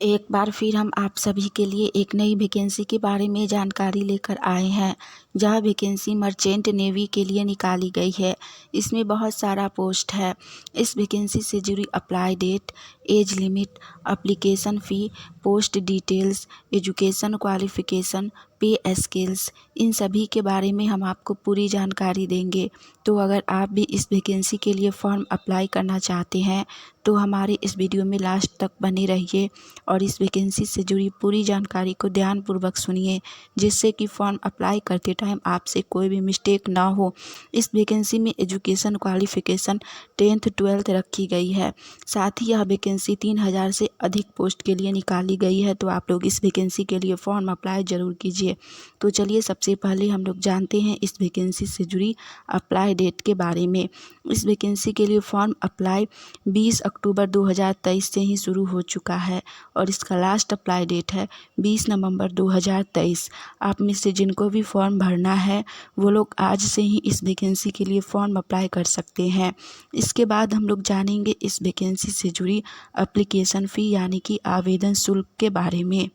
एक बार फिर हम आप सभी के लिए एक नई वैकेंसी के बारे में जानकारी लेकर आए हैं। यह वैकेंसी मर्चेंट नेवी के लिए निकाली गई है। इसमें बहुत सारा पोस्ट है। इस वैकेंसी से जुड़ी apply date, age limit, application fee, post details, education qualification, pay scales, इन सभी के बारे में हम आपको पूरी जानकारी देंगे। तो अगर आप भी इस वैकेंसी के लिए फॉर्म अप्लाई करना चाहते हैं तो हमारे इस वीडियो में लास्ट तक बने रहिए और इस वैकेंसी से जुड़ी पूरी जानकारी को ध्यानपूर्वक सुनिए, जिससे कि फॉर्म अप्लाई करते टाइम आपसे कोई भी मिस्टेक ना हो। इस वैकेंसी में एजुकेशन क्वालिफ़िकेशन 10th 12th रखी गई है। साथ ही यह वैकेंसी 3000 से अधिक पोस्ट के लिए निकाली गई है। तो आप लोग इस वैकेंसी के लिए फॉर्म अप्लाई ज़रूर कीजिए। तो चलिए सबसे पहले हम लोग जानते हैं इस वैकेंसी से जुड़ी अप्लाई डेट के बारे में। इस वैकेंसी के लिए फॉर्म अप्लाई 20 अक्टूबर 2023 से ही शुरू हो चुका है और इसका लास्ट अप्लाई डेट है 20 नवंबर 2023। आप में से जिनको भी फॉर्म भरना है वो लोग आज से ही इस वैकेंसी के लिए फॉर्म अप्लाई कर सकते हैं। इसके बाद हम लोग जानेंगे इस वैकेंसी से जुड़ी एप्लीकेशन फ़ी यानी कि आवेदन शुल्क के बारे में।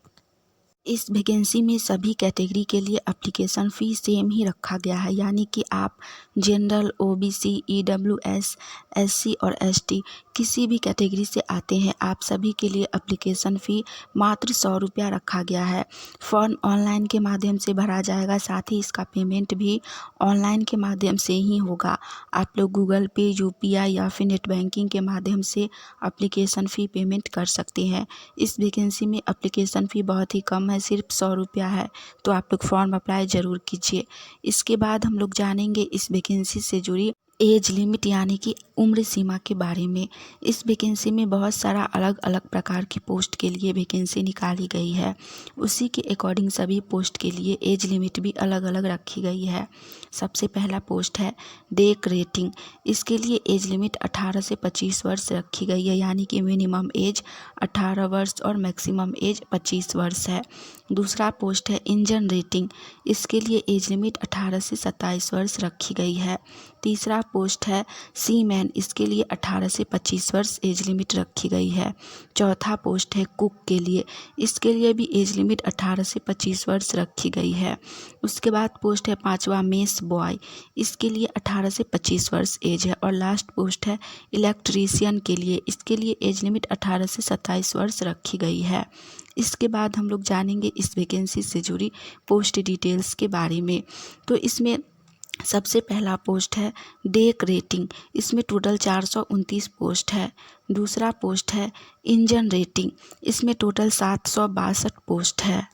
इस वैकेंसी में सभी कैटेगरी के लिए एप्लीकेशन फ़ी सेम ही रखा गया है, यानी कि आप जनरल, ओबीसी, ईडब्ल्यूएस, एससी और एसटी किसी भी कैटेगरी से आते हैं, आप सभी के लिए एप्लीकेशन फ़ी मात्र 100 रुपया रखा गया है। फॉर्म ऑनलाइन के माध्यम से भरा जाएगा, साथ ही इसका पेमेंट भी ऑनलाइन के माध्यम से ही होगा। आप लोग गूगल पे, यूपीआई या फिर नेट बैंकिंग के माध्यम से एप्लीकेशन फ़ी पेमेंट कर सकते हैं। इस वैकेंसी में एप्लीकेशन फ़ी बहुत ही कम है, सिर्फ 100 रुपया है। तो आप लोग फॉर्म अप्लाई ज़रूर कीजिए। इसके बाद हम लोग जानेंगे इस वैकेंसी से जुड़ी एज लिमिट यानी कि उम्र सीमा के बारे में। इस वैकेंसी में बहुत सारा अलग अलग प्रकार की पोस्ट के लिए वैकेंसी निकाली गई है। उसी के अकॉर्डिंग सभी पोस्ट के लिए एज लिमिट भी अलग अलग रखी गई है। सबसे पहला पोस्ट है डेक रेटिंग। इसके लिए एज लिमिट 18 से 25 वर्ष रखी गई है, यानी कि मिनिमम एज 18 वर्ष और मैक्सिमम एज 25 वर्ष है। दूसरा पोस्ट है इंजन रेटिंग। इसके लिए एज लिमिट 18 से 27 वर्ष रखी गई है। तीसरा पोस्ट है सीमैन। इसके लिए 18 से 25 वर्ष एज लिमिट रखी गई है। चौथा पोस्ट है कुक के लिए। इसके लिए भी एज लिमिट 18 से 25 वर्ष रखी गई है। उसके बाद पोस्ट है पांचवा मेस बॉय। इसके लिए 18 से 25 वर्ष एज है। और लास्ट पोस्ट है इलेक्ट्रीशियन के लिए। इसके लिए एज लिमिट 18 से 27 वर्ष रखी गई है। इसके बाद हम लोग जानेंगे इस वैकेंसी से जुड़ी पोस्ट डिटेल्स के बारे में। तो इसमें सबसे पहला पोस्ट है डेक रेटिंग। इसमें टोटल 429 पोस्ट है। दूसरा पोस्ट है इंजन रेटिंग। इसमें टोटल 762 पोस्ट है।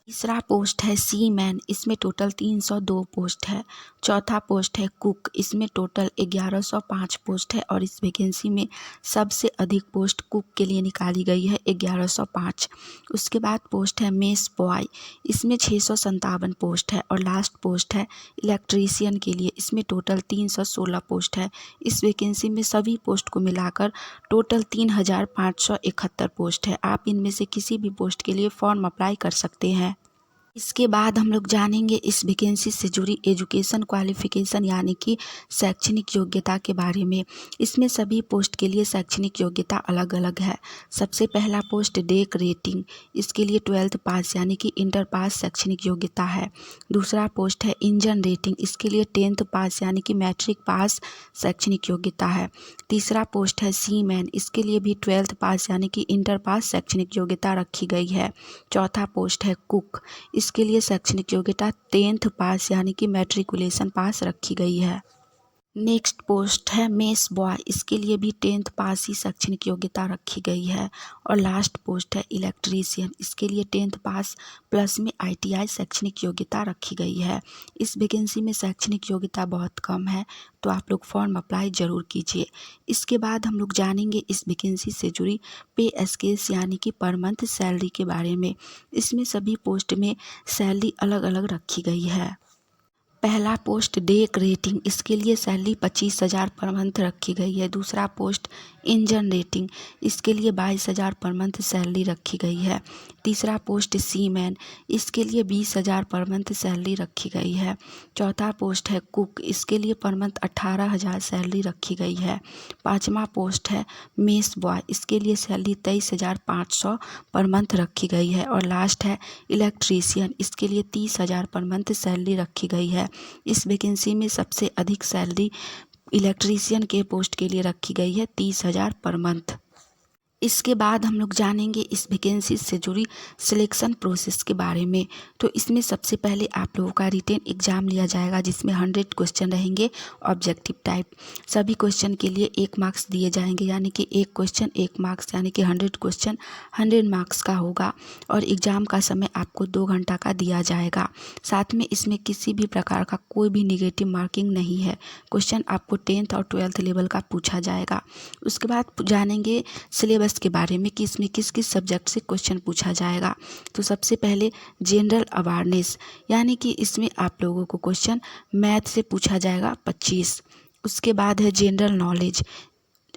तीसरा पोस्ट है सीमैन। इसमें टोटल 302 पोस्ट है। चौथा पोस्ट है कुक। इसमें टोटल 1105 पोस्ट है और इस वैकेंसी में सबसे अधिक पोस्ट कुक के लिए निकाली गई है, 1105। उसके बाद पोस्ट है मेस बॉय। इसमें 657 पोस्ट है। और लास्ट पोस्ट है इलेक्ट्रीशियन के लिए। इसमें टोटल 316 पोस्ट है। इस वैकेंसी में सभी पोस्ट को मिलाकर टोटल 3571 पोस्ट है। आप इनमें से किसी भी पोस्ट के लिए फॉर्म अप्लाई कर सकते हैं। इसके बाद हम लोग जानेंगे इस वैकेंसी से जुड़ी एजुकेशन क्वालिफ़िकेशन यानी कि शैक्षणिक योग्यता के बारे में। इसमें सभी पोस्ट के लिए शैक्षणिक योग्यता अलग अलग है। सबसे पहला पोस्ट डेक रेटिंग। इसके लिए 12th पास यानी कि इंटर पास शैक्षणिक योग्यता है। दूसरा पोस्ट है इंजन रेटिंग। इसके लिए 10th पास यानी कि मैट्रिक पास शैक्षणिक योग्यता है। तीसरा पोस्ट है सीमैन। इसके लिए भी 12th पास यानी कि इंटर पास शैक्षणिक योग्यता रखी गई है। चौथा पोस्ट है कुक। इसके लिए शैक्षणिक योग्यता 10th पास यानी कि मैट्रिकुलेशन पास रखी गई है। नेक्स्ट पोस्ट है मेस बॉय। इसके लिए भी 10th पास ही शैक्षणिक योग्यता रखी गई है। और लास्ट पोस्ट है इलेक्ट्रीशियन। इसके लिए 10th पास प्लस में ITI शैक्षणिक योग्यता रखी गई है। इस वैकेंसी में शैक्षणिक योग्यता बहुत कम है, तो आप लोग फॉर्म अप्लाई ज़रूर कीजिए। इसके बाद हम लोग जानेंगे इस वैकेंसी से जुड़ी पे स्केल्स यानी कि पर मंथ सैलरी के बारे में। इसमें सभी पोस्ट में सैलरी अलग अलग रखी गई है। पहला पोस्ट डेक रेटिंग, इसके लिए सैलरी 25,000 पर मंथ रखी गई है। दूसरा पोस्ट इंजन रेटिंग, इसके लिए 22,000 पर मंथ सैलरी रखी गई है। तीसरा पोस्ट सीमैन, इसके लिए 20,000 पर मंथ सैलरी रखी गई है। चौथा पोस्ट है कुक, इसके लिए पर मंथ 18,000 सैलरी रखी गई है। पाँचवा पोस्ट है मेस बॉय, इसके लिए सैलरी 23,500 पर मंथ रखी गई है। और लास्ट है इलेक्ट्रीशियन, इसके लिए 30,000 पर मंथ सैलरी रखी गई है। इस वैकेंसी में सबसे अधिक सैलरी इलेक्ट्रीशियन के पोस्ट के लिए रखी गई है, 30,000 पर मंथ। इसके बाद हम लोग जानेंगे इस वैकेंसी से जुड़ी सिलेक्शन प्रोसेस के बारे में। तो इसमें सबसे पहले आप लोगों का रिटेन एग्ज़ाम लिया जाएगा, जिसमें 100 क्वेश्चन रहेंगे ऑब्जेक्टिव टाइप। सभी क्वेश्चन के लिए 1 मार्क्स दिए जाएंगे, यानी कि 1 क्वेश्चन 1 मार्क्स, यानी कि 100 क्वेश्चन 100 मार्क्स का होगा। और एग्ज़ाम का समय आपको 2 घंटा का दिया जाएगा। साथ में इसमें किसी भी प्रकार का कोई भी निगेटिव मार्किंग नहीं है। क्वेश्चन आपको 10th और 12th लेवल का पूछा जाएगा। उसके बाद जानेंगे सिलेबस के बारे में कि इसमें किस किस सब्जेक्ट से क्वेश्चन पूछा जाएगा। तो सबसे पहले जनरल अवेयरनेस, यानी कि इसमें आप लोगों को क्वेश्चन मैथ से पूछा जाएगा 25। उसके बाद है जनरल नॉलेज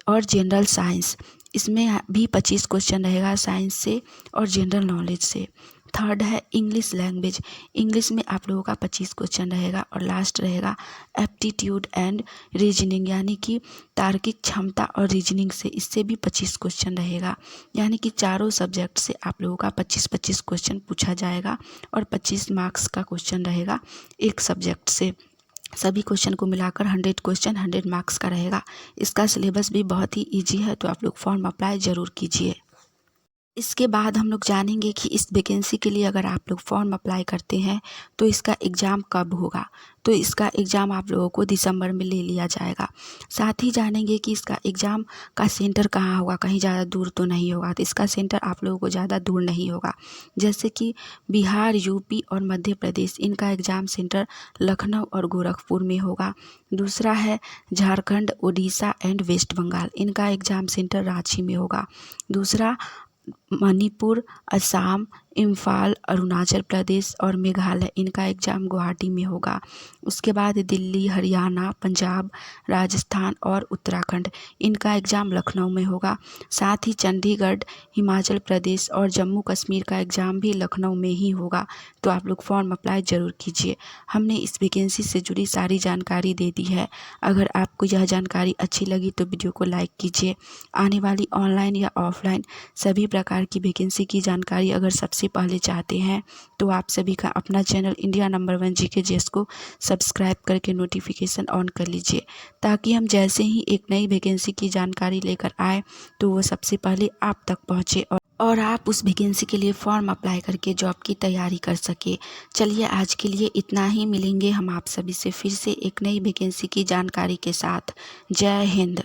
और जनरल साइंस, इसमें भी 25 क्वेश्चन रहेगा साइंस से और जनरल नॉलेज से। थर्ड है इंग्लिश लैंग्वेज, इंग्लिश में आप लोगों का 25 क्वेश्चन रहेगा। और लास्ट रहेगा एप्टीट्यूड एंड रीजनिंग, यानी कि तार्किक क्षमता और रीजनिंग से, इससे भी 25 क्वेश्चन रहेगा। यानी कि चारों सब्जेक्ट से आप लोगों का 25-25 क्वेश्चन पूछा जाएगा और 25 मार्क्स का क्वेश्चन रहेगा एक सब्जेक्ट से। सभी क्वेश्चन को मिलाकर 100 क्वेश्चन 100 मार्क्स का रहेगा। इसका सिलेबस भी बहुत ही ईजी है, तो आप लोग फॉर्म अप्लाई ज़रूर कीजिए। इसके बाद हम लोग जानेंगे कि इस वैकेंसी के लिए अगर आप लोग फॉर्म अप्लाई करते हैं तो इसका एग्ज़ाम कब होगा। तो इसका एग्ज़ाम आप लोगों को दिसंबर में ले लिया जाएगा। साथ ही जानेंगे कि इसका एग्ज़ाम का सेंटर कहाँ होगा, कहीं ज़्यादा दूर तो नहीं होगा। तो इसका सेंटर आप लोगों को ज़्यादा दूर नहीं होगा, जैसे कि बिहार, यूपी और मध्य प्रदेश, इनका एग्ज़ाम सेंटर लखनऊ और गोरखपुर में होगा। दूसरा है झारखंड, उड़ीसा एंड वेस्ट बंगाल, इनका एग्ज़ाम सेंटर रांची में होगा। दूसरा मणिपुर, असम, इम्फाल, अरुणाचल प्रदेश और मेघालय, इनका एग्ज़ाम गुवाहाटी में होगा। उसके बाद दिल्ली, हरियाणा, पंजाब, राजस्थान और उत्तराखंड, इनका एग्ज़ाम लखनऊ में होगा। साथ ही चंडीगढ़, हिमाचल प्रदेश और जम्मू कश्मीर का एग्ज़ाम भी लखनऊ में ही होगा। तो आप लोग फॉर्म अप्लाई ज़रूर कीजिए। हमने इस वैकेंसी से जुड़ी सारी जानकारी दे दी है। अगर आपको यह जानकारी अच्छी लगी तो वीडियो को लाइक कीजिए। आने वाली ऑनलाइन या ऑफलाइन सभी प्रकार की वैकेंसी की जानकारी अगर सबसे पहले चाहते हैं तो आप सभी का अपना channel India number 1 GK GS को सब्सक्राइब करके नोटिफिकेशन ऑन कर लीजिए, ताकि हम जैसे ही एक नई वैकेंसी की जानकारी लेकर आए तो वो सबसे पहले आप तक पहुँचे और आप उस वैकेंसी के लिए फॉर्म अप्लाई करके जॉब की तैयारी कर सके। चलिए आज के लिए इतना ही, मिलेंगे हम आप सभी से फिर से एक नई वैकेंसी की जानकारी के साथ। जय हिंद।